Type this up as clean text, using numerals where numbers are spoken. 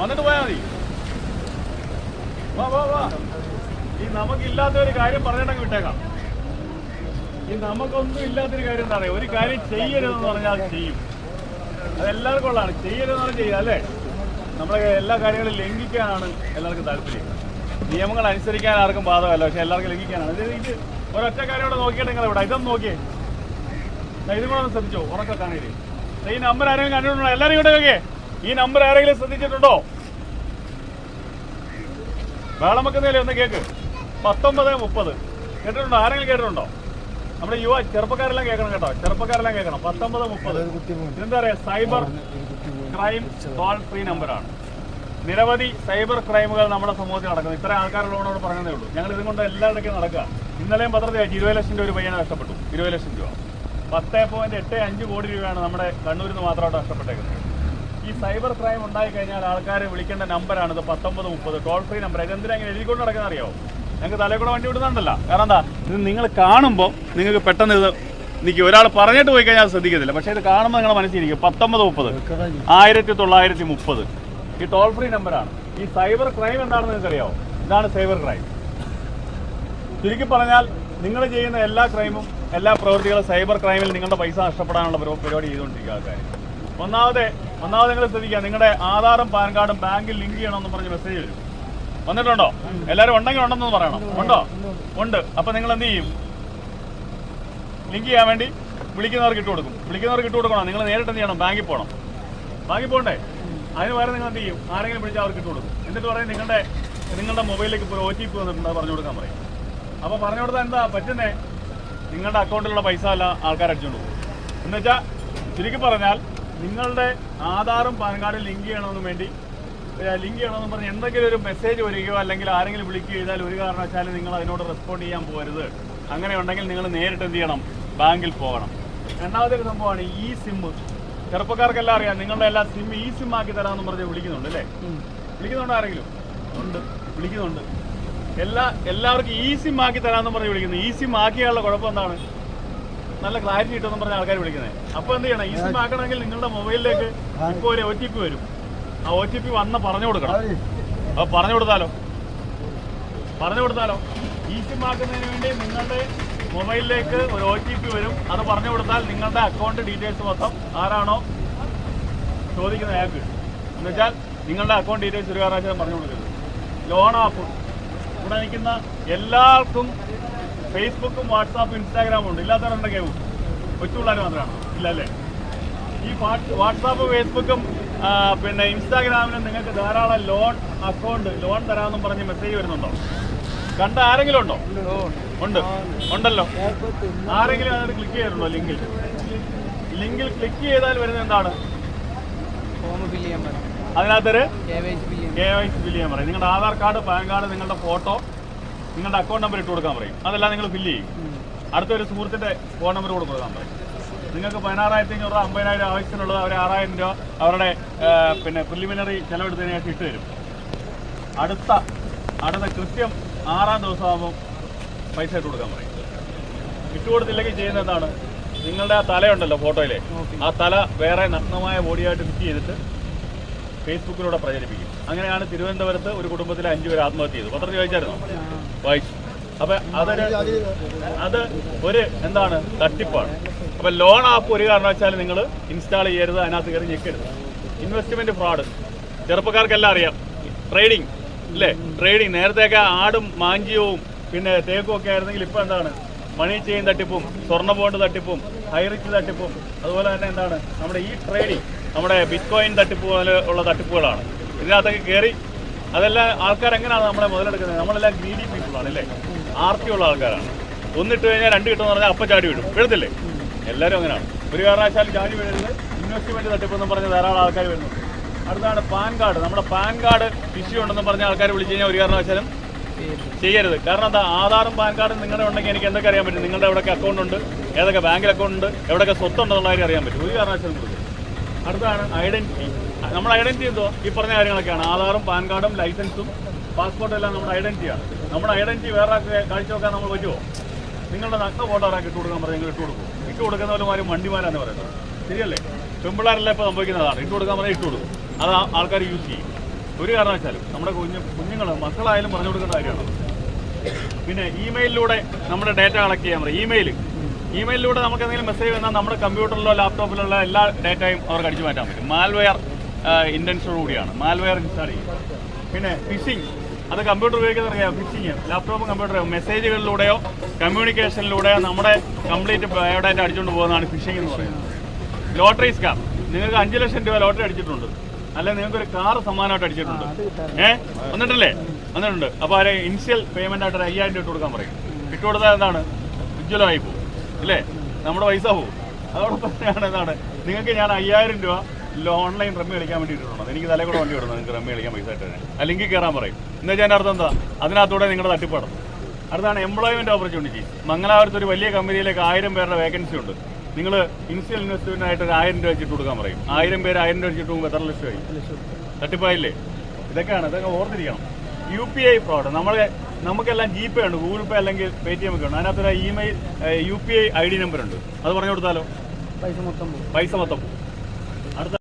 വന്നിട്ട് പോയാൽ മതി. വാ വാ വാ. ഈ നമുക്കില്ലാത്ത ഒരു കാര്യം പറഞ്ഞിട്ടങ്ങ് വിട്ടേക്കാം. ഈ നമുക്കൊന്നും ഇല്ലാത്തൊരു കാര്യം എന്താ പറയുക, ഒരു കാര്യം ചെയ്യരുതെന്ന് പറഞ്ഞാൽ അത് ചെയ്യും. അതെല്ലാവർക്കും ഉള്ളതാണ്. ചെയ്യരുതെന്ന് പറഞ്ഞാൽ ചെയ്യുക അല്ലേ. നമ്മളെ എല്ലാ കാര്യങ്ങളും ലംഘിക്കാനാണ് എല്ലാവർക്കും താല്പര്യം. നിയമങ്ങൾ അനുസരിക്കാൻ ആർക്കും ബാധകമല്ല, പക്ഷെ എല്ലാവർക്കും ലംഘിക്കാനാണ്. ഇത് ഒരൊറ്റ കാര്യം ഇവിടെ നോക്കിയിട്ട് നിങ്ങൾ ഇവിടെ ഇതൊന്നും നോക്കിയേ, ഇതും കൂടെ ഒന്ന് ശ്രദ്ധിച്ചോ. ഉറക്കെ കാണരുത്. ഈ നമ്പർ ആരെങ്കിലും കണ്ടിട്ടുണ്ടോ? എല്ലാവരും ഇവിടെ നോക്കിയേ. ഈ നമ്പർ ആരെങ്കിലും ശ്രദ്ധിച്ചിട്ടുണ്ടോ? വേളം വെക്കുന്നതിലേ ഒന്ന് കേക്ക്. 1930 കേട്ടിട്ടുണ്ടോ? ആരെങ്കിലും കേട്ടിട്ടുണ്ടോ? നമ്മുടെ ചെറുപ്പക്കാരെല്ലാം കേൾക്കണം കേട്ടോ, ചെറുപ്പക്കാരെല്ലാം കേൾക്കണം. 1930 ഇതെന്താ പറയുക, സൈബർ ക്രൈം ടോൾ ഫ്രീ നമ്പറാണ്. നിരവധി സൈബർ ക്രൈമുകൾ നമ്മുടെ സമൂഹത്തിൽ നടക്കുന്നു. ഇത്ര ആൾക്കാരുള്ളതുകൊണ്ട് പറഞ്ഞതേ ഉള്ളൂ. ഞങ്ങൾ ഇതും കൊണ്ട് എല്ലായിടയ്ക്കും നടക്കുക. ഇന്നലെയും പത്രത്തിൽ 20 ലക്ഷം രൂപ ഒരു പയ്യനെ നഷ്ടപ്പെട്ടു. 20 ലക്ഷം രൂപ, 10.85 കോടി രൂപയാണ് നമ്മുടെ കണ്ണൂരിൽ നിന്ന് മാത്രമായിട്ട് നഷ്ടപ്പെട്ടേക്കുന്നത്. ഈ സൈബർ ക്രൈം ഉണ്ടായി കഴിഞ്ഞാൽ ആൾക്കാരെ വിളിക്കേണ്ട നമ്പറാണിത് 1930 ടോൾ ഫ്രീ നമ്പർ. ഇതെന്തിനാ ഇങ്ങനെ എഴുതിക്കൊണ്ട് നടക്കുന്ന അറിയാമോ? ഞങ്ങൾക്ക് തലയിൽ കൂടെ വണ്ടി വിടുന്നുണ്ടല്ലോ. കാരണം എന്താ, ഇത് നിങ്ങൾ കാണുമ്പോൾ നിങ്ങൾക്ക് പെട്ടെന്ന് ഇത് നിൽക്കും. ഒരാൾ പറഞ്ഞിട്ട് പോയി കഴിഞ്ഞാൽ ശ്രദ്ധിക്കത്തില്ല, പക്ഷേ ഇത് കാണുമ്പോൾ നിങ്ങൾ മനസ്സിലിരിക്കും. 1930 1930 ഈ ടോൾ ഫ്രീ നമ്പറാണ്. ഈ സൈബർ ക്രൈം എന്താണെന്ന് നിങ്ങൾക്ക് അറിയാമോ? ഇതാണ് സൈബർ ക്രൈം. ചുരുക്കി പറഞ്ഞാൽ നിങ്ങൾ ചെയ്യുന്ന എല്ലാ ക്രൈമും എല്ലാ പ്രവൃത്തികളും സൈബർ ക്രൈമിൽ നിങ്ങളുടെ പൈസ നഷ്ടപ്പെടാനുള്ള പരിപാടി ചെയ്തുകൊണ്ടിരിക്കുക ആൾക്കാർ. ഒന്നാമത് നിങ്ങൾ ശ്രദ്ധിക്കുക, നിങ്ങളുടെ ആധാറും പാൻ കാർഡും ബാങ്കിൽ ലിങ്ക് ചെയ്യണമെന്ന് പറഞ്ഞ് മെസ്സേജ് വരും. വന്നിട്ടുണ്ടോ? എല്ലാവരും ഉണ്ടെങ്കിൽ ഉണ്ടെന്ന് പറയണം. ഉണ്ടോ? ഉണ്ട്. അപ്പം നിങ്ങൾ എന്ത് ചെയ്യും? ലിങ്ക് ചെയ്യാൻ വേണ്ടി വിളിക്കുന്നവർക്ക് ഇട്ട് കൊടുക്കും. വിളിക്കുന്നവർക്ക് ഇട്ട് കൊടുക്കണം. നിങ്ങൾ നേരിട്ട് എന്ത് ചെയ്യണം? ബാങ്കിൽ പോകണം. ബാങ്കിൽ പോകണ്ടേ? അതിന് പകരം നിങ്ങൾ എന്ത് ചെയ്യും? ആരെങ്കിലും വിളിച്ചാൽ അവർക്ക് ഇട്ട് കൊടുക്കും. എന്നിട്ട് പറയും നിങ്ങളുടെ മൊബൈലിലേക്ക് ഇപ്പോൾ OTP വന്നിട്ടുണ്ട്, പറഞ്ഞു കൊടുക്കാൻ പറയും. അപ്പോൾ പറഞ്ഞു കൊടുത്താൽ എന്താ പറ്റുന്നേ? നിങ്ങളുടെ അക്കൗണ്ടിലുള്ള പൈസ എല്ലാം ആൾക്കാർ അടിച്ചുകൊണ്ട് പോകും. എന്നുവെച്ചാൽ ചുരുക്കി പറഞ്ഞാൽ നിങ്ങളുടെ ആധാറും പാൻ കാർഡും ലിങ്ക് ചെയ്യണമെന്ന് പറഞ്ഞ് എന്തെങ്കിലും ഒരു മെസ്സേജ് വരികയോ അല്ലെങ്കിൽ ആരെങ്കിലും വിളിക്കുകയോ ചെയ്താൽ ഒരു കാരണവശാലും നിങ്ങൾ അതിനോട് റെസ്പോണ്ട് ചെയ്യാൻ പോകരുത്. അങ്ങനെ ഉണ്ടെങ്കിൽ നിങ്ങൾ നേരിട്ട് എന്ത് ചെയ്യണം? ബാങ്കിൽ പോകണം. രണ്ടാമതൊരു സംഭവമാണ് ഈ സിം. ചെറുപ്പക്കാർക്കെല്ലാം അറിയാം, നിങ്ങളുടെ എല്ലാ സിം ഈ സിം ആക്കി തരാമെന്ന് പറഞ്ഞ് വിളിക്കുന്നുണ്ട് അല്ലേ? വിളിക്കുന്നുണ്ട് ആരെങ്കിലും? ഉണ്ട്, വിളിക്കുന്നുണ്ട്. എല്ലാവർക്കും ഈ സിം ആക്കി തരാമെന്ന് പറഞ്ഞ് വിളിക്കുന്നു. ഈ സിം ആക്കിയാലുള്ള കുഴപ്പം എന്താണ്? നല്ല ക്ലാരിറ്റി കിട്ടുമെന്ന് പറഞ്ഞ ആൾക്കാർ വിളിക്കുന്നത്. അപ്പോൾ എന്ത് ചെയ്യണം? ഈ സിം ആക്കണമെങ്കിൽ നിങ്ങളുടെ മൊബൈലിലേക്ക് ഇപ്പോൾ ഒരു OTP വരും. ആ OTP വന്ന് പറഞ്ഞു കൊടുക്കണം. അപ്പോൾ പറഞ്ഞു കൊടുത്താലോ ഈ സിം ആക്കുന്നതിന് വേണ്ടി നിങ്ങളുടെ മൊബൈലിലേക്ക് ഒരു OTP വരും. അത് പറഞ്ഞു കൊടുത്താൽ നിങ്ങളുടെ അക്കൗണ്ട് ഡീറ്റെയിൽസ് മൊത്തം ആരാണോ ചോദിക്കുന്ന അയാൾക്ക്, എന്നുവെച്ചാൽ നിങ്ങളുടെ അക്കൗണ്ട് ഡീറ്റെയിൽസ് ഒരു കാരണവശാലും പറഞ്ഞു കൊടുക്കരുത്. ലോൺ ആപ്പ് ഇവിടെ നിൽക്കുന്ന എല്ലാവർക്കും ഫേസ്ബുക്കും വാട്സാപ്പും ഇൻസ്റ്റാഗ്രാമും ഉണ്ട്. ഇല്ലാത്തവരുണ്ടെങ്കിൽ കൊച്ചു പിള്ളേർ മാത്രമാണ് ഇല്ല അല്ലേ? ഈ വാട്സാപ്പ് ഫേസ്ബുക്കും പിന്നെ ഇൻസ്റ്റാഗ്രാമിലും നിങ്ങൾക്ക് ധാരാളം ലോൺ തരാമെന്നും പറഞ്ഞ് മെസ്സേജ് വരുന്നുണ്ടോ? കണ്ട ആരെങ്കിലും ഉണ്ടോ? ഉണ്ടല്ലോ. ആരെങ്കിലും അതിനകത്ത് ക്ലിക്ക് ചെയ്തിട്ടുണ്ടോ? ലിങ്കിൽ ക്ലിക്ക് ചെയ്താൽ വരുന്നത് എന്താണ്? അതിനകത്തൊരു KYC ഫില്ല് ചെയ്യാൻ പറയും. നിങ്ങളുടെ ആധാർ കാർഡ്, പാൻ കാർഡ്, നിങ്ങളുടെ ഫോട്ടോ, നിങ്ങളുടെ അക്കൗണ്ട് നമ്പർ ഇട്ട് കൊടുക്കാൻ പറയും. അതെല്ലാം നിങ്ങൾ ഫില്ല് ചെയ്യും. അടുത്തൊരു സുഹൃത്തിൻ്റെ ഫോൺ നമ്പർ കൊടുക്കാൻ പറയും. നിങ്ങൾക്ക് 16,500 രൂപ 50,000 ആവശ്യത്തിനുള്ളത് അവർ 6,000 രൂപ അവരുടെ പിന്നെ പ്രിലിമിനറി ചിലവെടുത്തതിന് ശേഷം ഇട്ട് തരും. അടുത്ത കൃത്യം 6-ാം ദിവസമാകുമ്പോൾ പൈസ ഇട്ട് കൊടുക്കാൻ പറയും. ഇട്ടുകൊടുത്തില്ലെങ്കിൽ ചെയ്യുന്നത് എന്താണ്? നിങ്ങളുടെ ആ തലയുണ്ടല്ലോ ഫോട്ടോയിലെ, ആ തല വേറെ നഗ്നമായ ബോഡിയായിട്ട് ഫിറ്റ് ചെയ്തിട്ട് ഫേസ്ബുക്കിലൂടെ പ്രചരിപ്പിക്കും. അങ്ങനെയാണ് തിരുവനന്തപുരത്ത് ഒരു കുടുംബത്തിലെ 5 പേര് ആത്മഹത്യ ചെയ്തു. പത്രത്തിൽ വായിച്ചായിരുന്നോ? വായിച്ചു. അപ്പം അത് ഒരു എന്താണ്? തട്ടിപ്പാണ്. അപ്പം ലോൺ ആപ്പ് ഒരു കാരണവശാലും നിങ്ങൾ ഇൻസ്റ്റാൾ ചെയ്യരുത്, അതിനകത്ത് കയറി ഞെക്കരുത്. ഇൻവെസ്റ്റ്മെൻറ്റ് ഫ്രോഡ് ചെറുപ്പക്കാർക്കെല്ലാം അറിയാം. ട്രേഡിങ് അല്ലേ? ട്രേഡിങ് നേരത്തെയൊക്കെ ആടും മാഞ്ചിയവും പിന്നെ തേക്കും ഒക്കെ ആയിരുന്നെങ്കിൽ ഇപ്പോൾ എന്താണ്? മണി ചെയിൻ തട്ടിപ്പും സ്വർണ്ണ ബോണ്ട് തട്ടിപ്പും ഹൈറിച്ച് തട്ടിപ്പും അതുപോലെ തന്നെ എന്താണ് നമ്മുടെ ഈ ട്രേഡിങ്, നമ്മുടെ ബിറ്റ്കോയിൻ തട്ടിപ്പ് പോലെ ഉള്ള തട്ടിപ്പുകളാണ്. ഇതിനകത്തൊക്കെ കയറി അതെല്ലാം ആൾക്കാരെങ്ങനെയാണ് നമ്മളെ മുതലെടുക്കുന്നത്? നമ്മളെല്ലാം ഗ്രീഡി പീപ്പിളാണ് അല്ലേ? ആർത്തിയുള്ള ആൾക്കാരാണ്. ഒന്നിട്ട് കഴിഞ്ഞാൽ 2 കിട്ടുമെന്ന് പറഞ്ഞാൽ അപ്പം ചാടി വിടും. വീഴത്തില്ലേ? എല്ലാവരും അങ്ങനെയാണ്. ഒരു കാരണവശാലും ചാടി വീഴരുത്. ഇൻവെസ്റ്റ്മെൻറ്റ് തട്ടിപ്പെന്ന് പറഞ്ഞ് ധാരാളം ആൾക്കാർ വരുന്നുണ്ട്. അടുത്താണ് പാൻ കാർഡ്. നമ്മുടെ പാൻ കാർഡ് ഇഷ്യൂ ഉണ്ടെന്ന് പറഞ്ഞ ആൾക്കാർ വിളിച്ചു കഴിഞ്ഞാൽ ഒരു കാരണവശാലും ചെയ്യരുത്. കാരണം എന്താ? ആധാറും പാൻ കാർഡും നിങ്ങളുടെ ഉണ്ടെങ്കിൽ എനിക്ക് എന്തൊക്കെ അറിയാൻ പറ്റും? നിങ്ങളുടെ എവിടെയൊക്കെ അക്കൗണ്ട് ഉണ്ട്, ഏതൊക്കെ ബാങ്കിൽ അക്കൗണ്ട് ഉണ്ട്, എവിടെയൊക്കെ സ്വത്തുണ്ടെന്നുള്ള കാര്യം അറിയാൻ പറ്റും. ഒരു കാരണവശാലും കൊടുക്കും. അടുത്താണ് ഐഡൻറ്റിറ്റി. നമ്മുടെ ഐഡൻറ്റിറ്റി എന്തോ? ഈ പറഞ്ഞ കാര്യങ്ങളൊക്കെയാണ്. ആധാറും പാൻ കാർഡും ലൈസൻസും പാസ്പോർട്ടും എല്ലാം നമ്മുടെ ഐഡൻറ്റിറ്റിയാണ്. നമ്മുടെ ഐഡൻറ്റിറ്റി വേറെ കാഴ്ച വെക്കാൻ നമ്മൾ പറ്റുമോ? നിങ്ങളുടെ നഗ്ന ഫോട്ടോ ആക്കി ഇട്ട് കൊടുക്കാൻ പറഞ്ഞാൽ നിങ്ങൾ ഇട്ട് കൊടുക്കും. ഇട്ട് കൊടുക്കുന്നവരുമാരും വണ്ടിമാരാന്ന് പറയുന്നത് ശരിയല്ലേ? പെമ്പിള്ളാരെല്ലാം ഇപ്പോൾ സംഭവിക്കുന്നതാണ്. ഇട്ട് കൊടുക്കാൻ പറഞ്ഞാൽ ഇട്ട് കൊടുക്കും. അത് ആൾക്കാർ യൂസ് ചെയ്യും. ഒരു കാരണവശാലും നമ്മുടെ കുഞ്ഞുങ്ങൾ മക്കളായാലും പറഞ്ഞു കൊടുക്കേണ്ട കാര്യമാണ്. പിന്നെ ഇമെയിലിലൂടെ നമ്മുടെ ഡേറ്റ കളക്ട് ചെയ്യാൻ പറയും. ഇമെയിലിലൂടെ നമുക്ക് എന്തെങ്കിലും മെസ്സേജ് വന്നാൽ നമ്മുടെ കമ്പ്യൂട്ടറിലോ ലാപ്ടോപ്പിലുള്ള എല്ലാ ഡേറ്റയും അവർക്ക് അടിച്ചു മാറ്റാൻ പറ്റും. മാൽവെയർ ഇൻറ്റൻഷനോടുകൂടിയാണ് മാൽവെയർ ഇൻസ്റ്റാൾ ചെയ്യും. പിന്നെ ഫിഷിംഗ്, അത് കമ്പ്യൂട്ടർ ഉപയോഗിക്കുന്ന അറിയാം. ഫിഷിംഗ് ലാപ്ടോപ്പും കമ്പ്യൂട്ടറോ മെസ്സേജുകളിലൂടെയോ കമ്മ്യൂണിക്കേഷനിലൂടെയോ നമ്മുടെ കംപ്ലീറ്റ് ബയോഡാറ്റ അടിച്ചുകൊണ്ട് പോകുന്നതാണ് ഫിഷിംഗ് എന്ന് പറയുന്നത്. ലോട്ടറി സ്കാം, നിങ്ങൾക്ക് 5 ലക്ഷം രൂപ ലോട്ടറി അടിച്ചിട്ടുണ്ട്, അല്ലെങ്കിൽ നിങ്ങൾക്കൊരു കാർ സമ്മാനമായിട്ട് അടിച്ചിട്ടുണ്ട്, വന്നിട്ടുണ്ട്. അപ്പോൾ അവരെ ഇനിഷ്യൽ പേയ്മെന്റ് ആയിട്ട് 5000 രൂപ ഇട്ട് കൊടുക്കാൻ പറയും. ഇട്ട് കൊടുത്താൽ എന്താണ്, ഉജ്ജ്വലമായി പോകും അല്ലേ, നമ്മുടെ പൈസ പോകും. അതോടൊപ്പം തന്നെയാണ് എന്താണ്, നിങ്ങൾക്ക് ഞാൻ 5000 രൂപ ഓൺലൈൻ റമ്മി കളിക്കാൻ വേണ്ടി ഇട്ടിട്ടുണ്ട്, എനിക്ക് തലേ കൂടെ വണ്ടി വിടുന്നത്, നിങ്ങൾക്ക് റമ്മി കളിക്കാൻ പൈസ ആയിട്ട് തന്നെ അല്ലെങ്കിൽ കയറാൻ പറയും. എന്ന് വെച്ചാൽ അർത്ഥം എന്താ, അതിനകത്തൂടെ നിങ്ങളുടെ തട്ടിപ്പാടും. അടുത്താണ് എംപ്ലോയ്മെന്റ് ഓപ്പർച്യൂണിറ്റി. മംഗലാപുരത്ത് ഒരു വലിയ കമ്പനിയിലേക്ക് 1000 പേരുടെ വേക്കൻസി ഉണ്ട്. നിങ്ങൾ ഇനിഷ്യൽ ഇൻവെസ്റ്റ്മെന്റ് ആയിട്ട് 1000 രൂപ വെച്ചിട്ട് കൊടുക്കാൻ പറയും. 1000 പേര് 1000 രൂപ വെച്ചിട്ട് പോകുമ്പോൾ എത്ര ലക്ഷമായി? തട്ടിപ്പായില്ലേ? ഇതൊക്കെ ഓർത്തിരിക്കണം. UPI ഫ്രോഡ്, നമുക്കെല്ലാം GPay ഉണ്ട്, ഗൂഗിൾ പേ അല്ലെങ്കിൽ Paytm ഒക്കെ ഉണ്ട്. അതിനകത്തൊരു ഇമെയിൽ UPI ID നമ്പർ ഉണ്ട്, അത് പറഞ്ഞു കൊടുത്താലോ പൈസ മൊത്തം പോകും. അടുത്ത